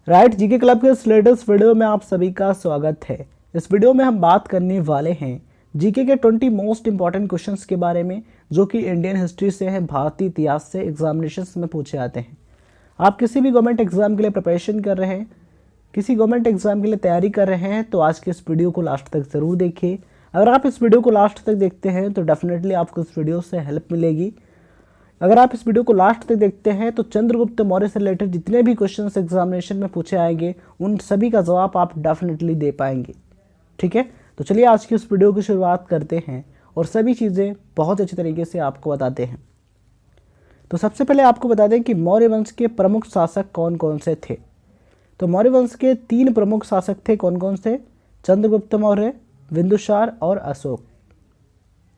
Right GK club के इस latest video में आप सभी का स्वागत है। इस वीडियो में हम बात करने वाले हैं जीके के 20 मोस्ट इंपॉर्टेंट क्वेश्चंस के बारे में, जो कि इंडियन हिस्ट्री से हैं, भारतीय इतिहास से एग्जामिनेशंस में पूछे जाते हैं। आप किसी भी गवर्नमेंट एग्जाम के लिए प्रिपरेशन कर रहे हैं, किसी गवर्नमेंट एग्जाम के लिए तैयारी कर रहे हैं, तो आज के इस वीडियो को लास्ट तक ज़रूर देखिए। अगर आप इस वीडियो को लास्ट तक देखते हैं तो डेफिनेटली आपको इस वीडियो से हेल्प मिलेगी। अगर आप इस वीडियो को लास्ट तक देखते हैं तो चंद्रगुप्त मौर्य से रिलेटेड जितने भी क्वेश्चंस एग्जामिनेशन में पूछे आएंगे उन सभी का जवाब आप डेफिनेटली दे पाएंगे। ठीक है, तो चलिए आज की इस वीडियो की शुरुआत करते हैं और सभी चीज़ें बहुत अच्छी तरीके से आपको बताते हैं। तो सबसे पहले आपको बता दें कि मौर्य वंश के प्रमुख शासक कौन कौन से थे। तो मौर्य वंश के 3 प्रमुख शासक थे। कौन कौन से? चंद्रगुप्त मौर्य, बिंदुसार और अशोक।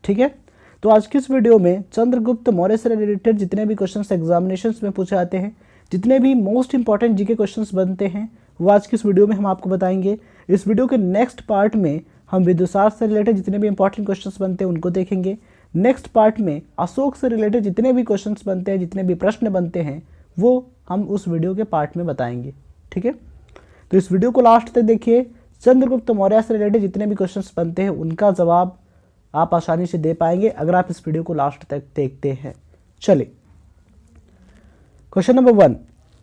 ठीक है, तो आज की इस वीडियो में चंद्रगुप्त मौर्य से रिलेटेड जितने भी क्वेश्चंस एग्जामिनेशंस में पूछे जाते हैं, जितने भी मोस्ट इंपॉर्टेंट जीके क्वेश्चंस बनते हैं, वो आज की इस वीडियो में हम आपको बताएंगे। इस वीडियो के नेक्स्ट पार्ट में हम बिंदुसार से रिलेटेड जितने भी इंपॉर्टेंट क्वेश्चंस बनते हैं उनको देखेंगे। नेक्स्ट पार्ट में अशोक से रिलेटेड जितने भी क्वेश्चंस बनते हैं, जितने भी प्रश्न बनते हैं, वो हम उस वीडियो के पार्ट में बताएंगे। ठीक है, तो इस वीडियो को लास्ट तक देखिए। चंद्रगुप्त मौर्य से रिलेटेड जितने भी क्वेश्चंस बनते हैं उनका जवाब आप आसानी से दे पाएंगे अगर आप इस वीडियो को लास्ट तक देखते हैं। चलिए, क्वेश्चन नंबर 1,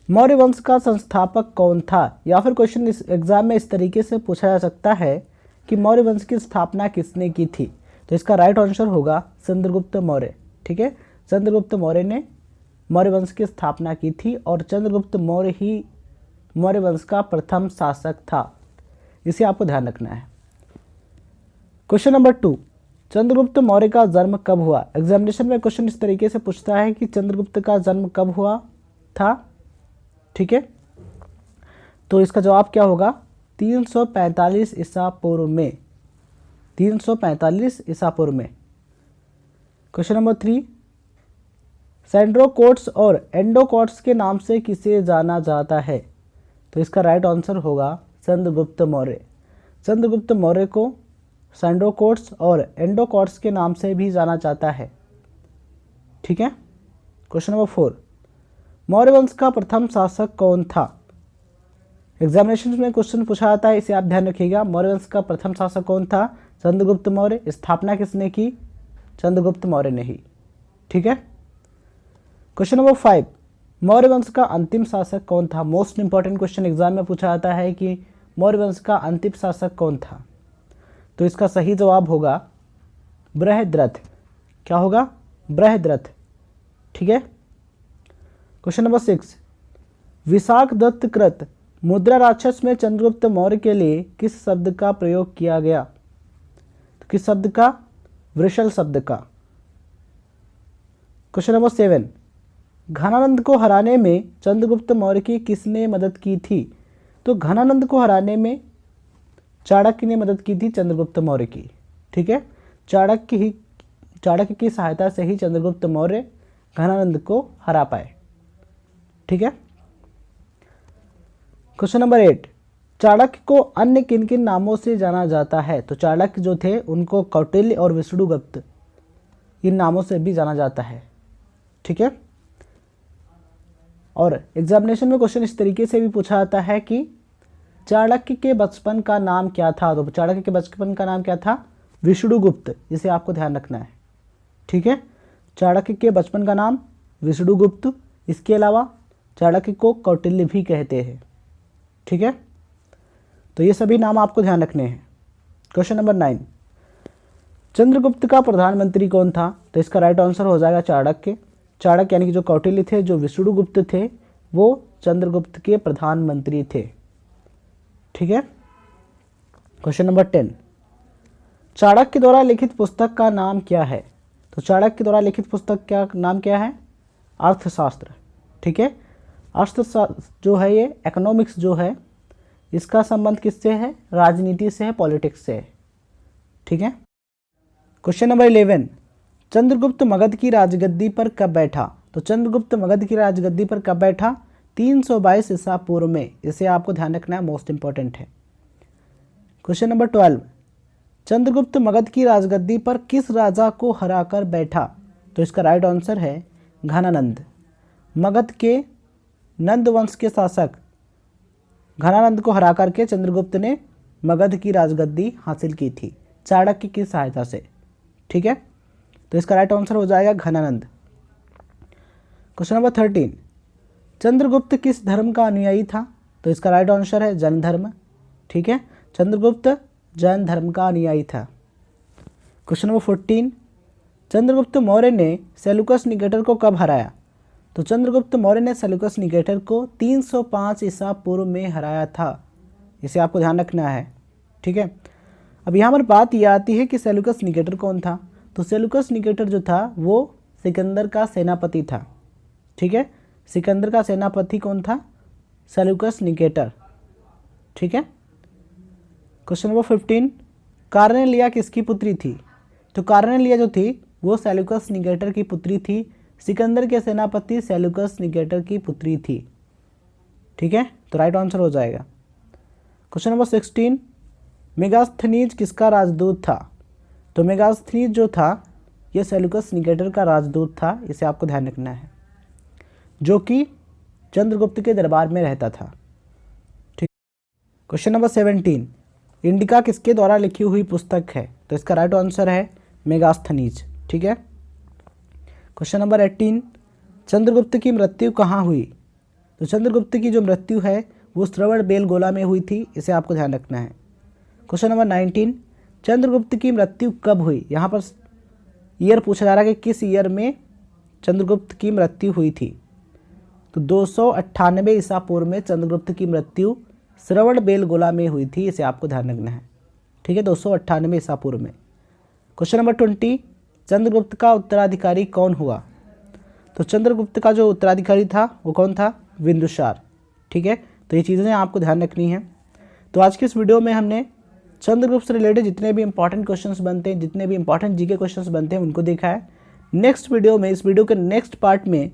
मौर्य वंश का संस्थापक कौन था? या फिर क्वेश्चन इस एग्जाम में इस तरीके से पूछा जा सकता है कि मौर्य वंश की स्थापना किसने की थी? तो इसका राइट आंसर होगा चंद्रगुप्त मौर्य। ठीक है, चंद्रगुप्त मौर्य ने मौर्य वंश की स्थापना की थी और चंद्रगुप्त मौर्य ही मौर्य वंश का प्रथम शासक था। इसे आपको ध्यान रखना है। क्वेश्चन नंबर 2, चंद्रगुप्त मौर्य का जन्म कब हुआ? एग्जामिनेशन में क्वेश्चन इस तरीके से पूछता है कि चंद्रगुप्त का जन्म कब हुआ था। ठीक है, तो इसका जवाब क्या होगा? 345 ईसा पूर्व में। 345 ईसा पूर्व में। क्वेश्चन नंबर 3, सैंड्रोकोट्स और एंडोकोट्स के नाम से किसे जाना जाता है? तो इसका राइट आंसर होगा चंद्रगुप्त मौर्य। चंद्रगुप्त मौर्य को सैंड्रोकोट्स और एंडोकोट्स के नाम से भी जाना जाता है। ठीक है, क्वेश्चन नंबर 4, मौर्य वंश का प्रथम शासक कौन था? एग्जामिनेशन में क्वेश्चन पूछा जाता है, इसे आप ध्यान रखिएगा। मौर्य वंश का प्रथम शासक कौन था? चंद्रगुप्त मौर्य। स्थापना किसने की? चंद्रगुप्त मौर्य ने ही। ठीक है, क्वेश्चन नंबर 5, मौर्य वंश का अंतिम शासक कौन था? मोस्ट इंपॉर्टेंट क्वेश्चन एग्जाम में पूछा जाता है कि मौर्य वंश का अंतिम शासक कौन था? तो इसका सही जवाब होगा बृहद्रथ। क्या होगा? बृहद्रथ। ठीक है, क्वेश्चन नंबर 6, विशाख दत्त कृत मुद्रा राक्षस में चंद्रगुप्त मौर्य के लिए किस शब्द का प्रयोग किया गया? तो किस शब्द का? वृषल शब्द का। क्वेश्चन नंबर 7, घनानंद को हराने में चंद्रगुप्त मौर्य की किसने मदद की थी? तो घनानंद को हराने में चाणक्य ने मदद की थी चंद्रगुप्त मौर्य की। ठीक है, चाणक्य की सहायता से ही चंद्रगुप्त मौर्य घनानंद को हरा पाए। ठीक है, क्वेश्चन नंबर 8, चाणक्य को अन्य किन किन नामों से जाना जाता है? तो चाणक्य जो थे उनको कौटिल्य और विष्णुगुप्त इन नामों से भी जाना जाता है। ठीक है, और एग्जामिनेशन में क्वेश्चन इस तरीके से भी पूछा जाता है कि चाणक्य के बचपन का नाम क्या था? तो चाणक्य के बचपन का नाम क्या था? विष्णुगुप्त। इसे आपको ध्यान रखना है। ठीक है, चाणक्य के बचपन का नाम विष्णुगुप्त। इसके अलावा चाणक्य को कौटिल्य भी कहते हैं। ठीक है, तो ये सभी नाम आपको ध्यान रखने हैं। क्वेश्चन नंबर 9, चंद्रगुप्त का प्रधानमंत्री कौन था? तो इसका राइट आंसर हो जाएगा चाणक्य। चाणक्य यानी कि जो कौटिल्य थे, जो विष्णुगुप्त थे, वो चंद्रगुप्त के प्रधानमंत्री थे। ठीक है, क्वेश्चन नंबर 10, चाणक्य द्वारा लिखित पुस्तक का नाम क्या है? तो चाणक्य द्वारा लिखित पुस्तक का नाम क्या है? अर्थशास्त्र। ठीक है, अर्थशास्त्र जो है ये इकोनॉमिक्स जो है, इसका संबंध किससे है? राजनीति से है, पॉलिटिक्स से है। ठीक है, क्वेश्चन नंबर 11, चंद्रगुप्त मगध की राजगद्दी पर कब बैठा? तो चंद्रगुप्त मगध की राजगद्दी पर कब बैठा? 322 ईसा पूर्व में। इसे आपको ध्यान रखना है, मोस्ट इंपॉर्टेंट है। क्वेश्चन नंबर 12, चंद्रगुप्त मगध की राजगद्दी पर किस राजा को हराकर बैठा? तो इसका राइट आंसर है घनानंद। मगध के नंद वंश के शासक घनानंद को हरा करके चंद्रगुप्त ने मगध की राजगद्दी हासिल की थी, चाणक्य की सहायता से। ठीक है, तो इसका राइट आंसर हो जाएगा घनानंद। क्वेश्चन नंबर 13, चंद्रगुप्त किस धर्म का अनुयायी था? तो इसका राइट आंसर है जैन धर्म। ठीक है, चंद्रगुप्त जैन धर्म का अनुयायी था। क्वेश्चन नंबर 14, चंद्रगुप्त मौर्य ने सेल्यूकस निकेटर को कब हराया? तो चंद्रगुप्त मौर्य ने सेल्यूकस निकेटर को 305 ईसा पूर्व में हराया था। इसे आपको ध्यान रखना है। ठीक है, अब यहाँ पर बात यह आती है कि सेल्यूकस निकेटर कौन था? तो सेल्यूकस निकेटर जो था वो सिकंदर का सेनापति था। ठीक है, सिकंदर का सेनापति कौन था? Seleucus Nicator. ठीक है, क्वेश्चन नंबर 15, कार्नेलिया किसकी पुत्री थी? तो कार्नेलिया जो थी वो सेल्यूकस निकेटर की पुत्री थी, सिकंदर के सेनापति सेल्यूकस निकेटर की पुत्री थी। ठीक है, तो राइट आंसर हो जाएगा। क्वेश्चन नंबर 16, मेगास्थनीज किसका राजदूत था? तो मेगास्थनीज जो था ये सेल्यूकस निकेटर का राजदूत था, इसे आपको ध्यान रखना है, जो कि चंद्रगुप्त के दरबार में रहता था। ठीक, क्वेश्चन नंबर 17, इंडिका किसके द्वारा लिखी हुई पुस्तक है? तो इसका राइट आंसर है मेगास्थनीज। ठीक है, क्वेश्चन नंबर 18, चंद्रगुप्त की मृत्यु कहाँ हुई? तो चंद्रगुप्त की जो मृत्यु है वो श्रवणबेलगोला में हुई थी, इसे आपको ध्यान रखना है। क्वेश्चन नंबर 19, चंद्रगुप्त की मृत्यु कब हुई? यहाँ पर ईयर पूछा जा रहा है कि किस ईयर में चंद्रगुप्त की मृत्यु हुई थी। तो 298 ईसा पूर्व में चंद्रगुप्त की मृत्यु श्रवणबेलगोला में हुई थी, इसे आपको ध्यान रखना है। ठीक है, 298 ईसा पूर्व में। क्वेश्चन नंबर 20, चंद्रगुप्त का उत्तराधिकारी कौन हुआ? तो चंद्रगुप्त का जो उत्तराधिकारी था वो कौन था? बिंदुसार। ठीक है, तो ये चीज़ें आपको ध्यान रखनी है। तो आज की इस वीडियो में हमने चंद्रगुप्त से रिलेटेड जितने भी इंपॉर्टेंट क्वेश्चंस बनते हैं, जितने भी इंपॉर्टेंट जीके क्वेश्चंस बनते हैं उनको देखा है। नेक्स्ट वीडियो में, इस वीडियो के नेक्स्ट पार्ट में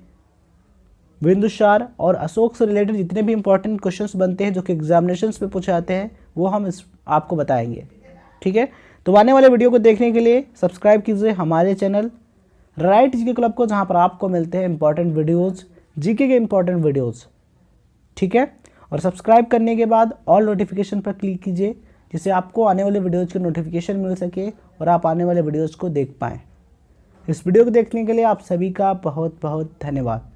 बिंदुसार और अशोक से रिलेटेड जितने भी इंपॉर्टेंट क्वेश्चंस बनते हैं जो कि एग्जामिनेशंस में पूछे जाते हैं वो हम आपको बताएंगे। ठीक है, तो आने वाले वीडियो को देखने के लिए सब्सक्राइब कीजिए हमारे चैनल राइट जीके क्लब को, जहाँ पर आपको मिलते हैं इंपॉर्टेंट वीडियोज़, जीके के इंपॉर्टेंट वीडियोज़। ठीक है, और सब्सक्राइब करने के बाद ऑल नोटिफिकेशन पर क्लिक कीजिए, जिससे आपको आने वाले वीडियोज़ की नोटिफिकेशन मिल सके और आप आने वाले वीडियोज़ को देख पाएँ। इस वीडियो को देखने के लिए आप सभी का बहुत बहुत धन्यवाद।